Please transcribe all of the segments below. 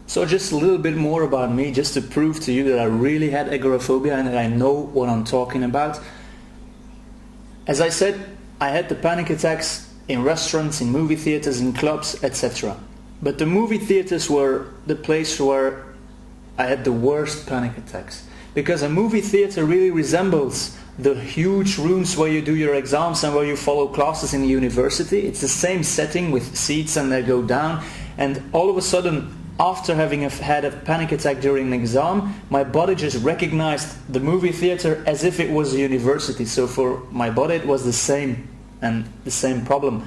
So just a little bit more about me, just to prove to you that I really had agoraphobia and that I know what I'm talking about. As I said, I had the panic attacks in restaurants, in movie theaters, in clubs, etc. But the movie theaters were the place where I had the worst panic attacks. Because a movie theater really resembles the huge rooms where you do your exams and where you follow classes in the university. It's the same setting with seats and they go down. And all of a sudden, after having had a panic attack during an exam, my body just recognized the movie theater as if it was a university. So for my body it was the same and the same problem.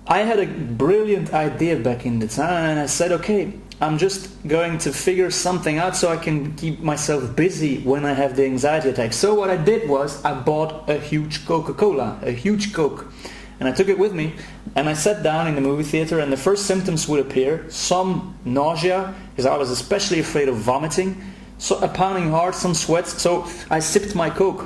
I had a brilliant idea back in the time and I said, okay, I'm just going to figure something out so I can keep myself busy when I have the anxiety attack. So what I did was I bought a huge Coca-Cola, a huge Coke. And I took it with me and I sat down in the movie theater and the first symptoms would appear. Some nausea, because I was especially afraid of vomiting. So a pounding heart, some sweats. So I sipped my Coke.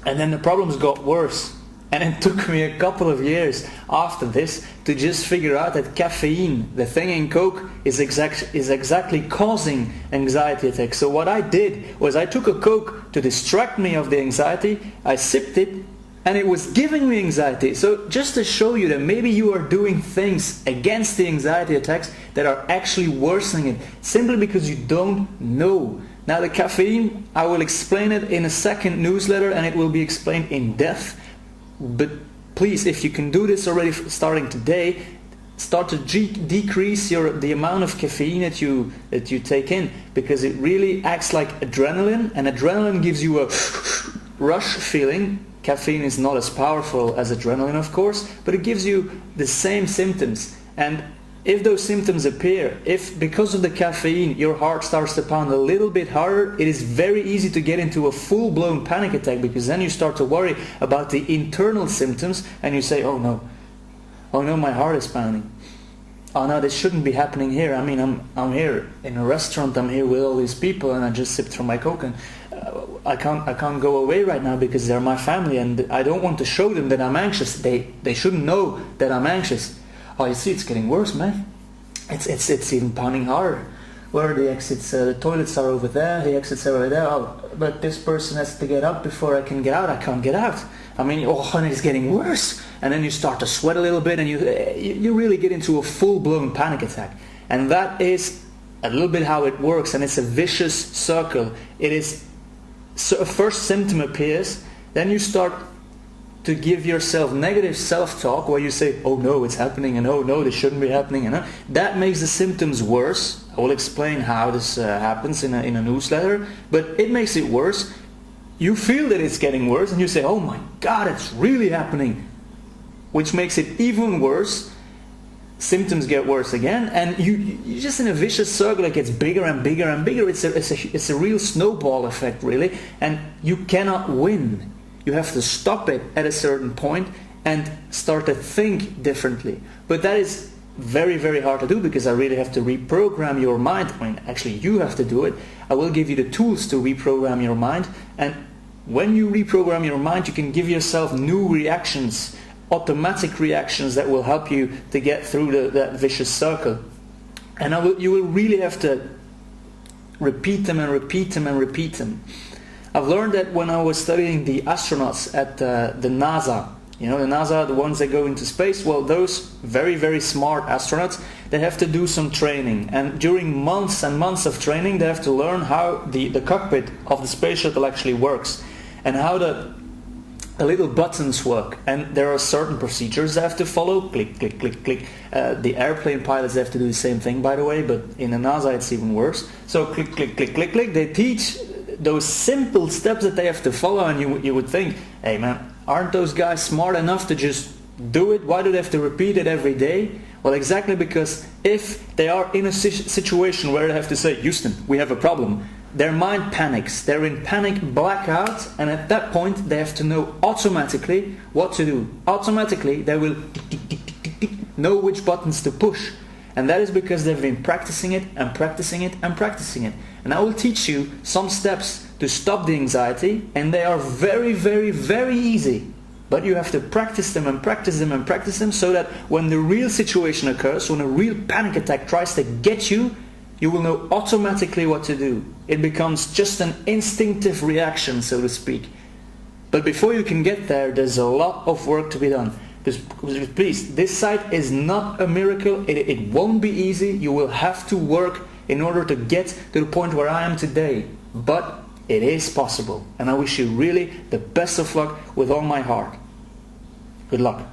And then the problems got worse. And it took me a couple of years after this to just figure out that caffeine, the thing in Coke, is exactly causing anxiety attacks. So what I did was I took a Coke to distract me of the anxiety. I sipped it. And it was giving me anxiety. So just to show you that maybe you are doing things against the anxiety attacks that are actually worsening it, simply because you don't know. Now the caffeine, I will explain it in a second newsletter and it will be explained in depth. But please, if you can do this already starting today, start to decrease the amount of caffeine that you take in, because it really acts like adrenaline, and adrenaline gives you a rush feeling. Caffeine is not as powerful as adrenaline, of course, but it gives you the same symptoms. And if those symptoms appear, if because of the caffeine your heart starts to pound a little bit harder, it is very easy to get into a full-blown panic attack, because then you start to worry about the internal symptoms and you say, oh no, my heart is pounding. Oh no, this shouldn't be happening here. I mean, I'm here in a restaurant, I'm here with all these people and I just sipped from my Coke and I can't go away right now because they're my family and I don't want to show them that I'm anxious. They shouldn't know that I'm anxious. Oh, you see, it's getting worse, man. It's even pounding harder. Where are the exits? The toilets are over there, the exits are over there. Oh, but this person has to get up before I can get out. I can't get out. I mean, and it's getting worse. And then you start to sweat a little bit and you really get into a full-blown panic attack. And that is a little bit how it works, and it's a vicious circle. It is, so a first symptom appears, then you start to give yourself negative self-talk where you say, oh no, it's happening, and oh no, this shouldn't be happening, and that makes the symptoms worse. I will explain how this happens in a newsletter, but it makes it worse. You feel that it's getting worse and you say, oh my God, it's really happening, which makes it even worse. Symptoms get worse again, and you're just in a vicious circle. It gets bigger and bigger and bigger. It's a real snowball effect, really, and you cannot win. You have to stop it at a certain point and start to think differently. But that is very, very hard to do, because I really have to reprogram your mind. I mean, actually, you have to do it. I will give you the tools to reprogram your mind, and when you reprogram your mind, you can give yourself new reactions, automatic reactions that will help you to get through that vicious circle. And you will really have to repeat them and repeat them and repeat them. I've learned that when I was studying the astronauts at the NASA. You know, the NASA, the ones that go into space, well, those very, very smart astronauts, they have to do some training. And during months and months of training, they have to learn how the cockpit of the space shuttle actually works, and how the little buttons work. And there are certain procedures they have to follow. Click, click, click, click. The airplane pilots have to do the same thing, by the way, but in the NASA it's even worse. So click, click, click, click, click. They teach those simple steps that they have to follow, and you would think, hey man, aren't those guys smart enough to just do it? Why do they have to repeat it every day? Well, exactly because if they are in a situation where they have to say, Houston, we have a problem, their mind panics. They're in panic blackout, and at that point they have to know automatically what to do. Automatically they will know which buttons to push. And that is because they've been practicing it and practicing it and practicing it. And I will teach you some steps to stop the anxiety, and they are very, very, very easy. But you have to practice them and practice them and practice them so that when the real situation occurs, when a real panic attack tries to get you, you will know automatically what to do. It becomes just an instinctive reaction, so to speak. But before you can get there, there's a lot of work to be done. Because please, this site is not a miracle. It won't be easy. You will have to work in order to get to the point where I am today. But it is possible. And I wish you really the best of luck with all my heart. Good luck.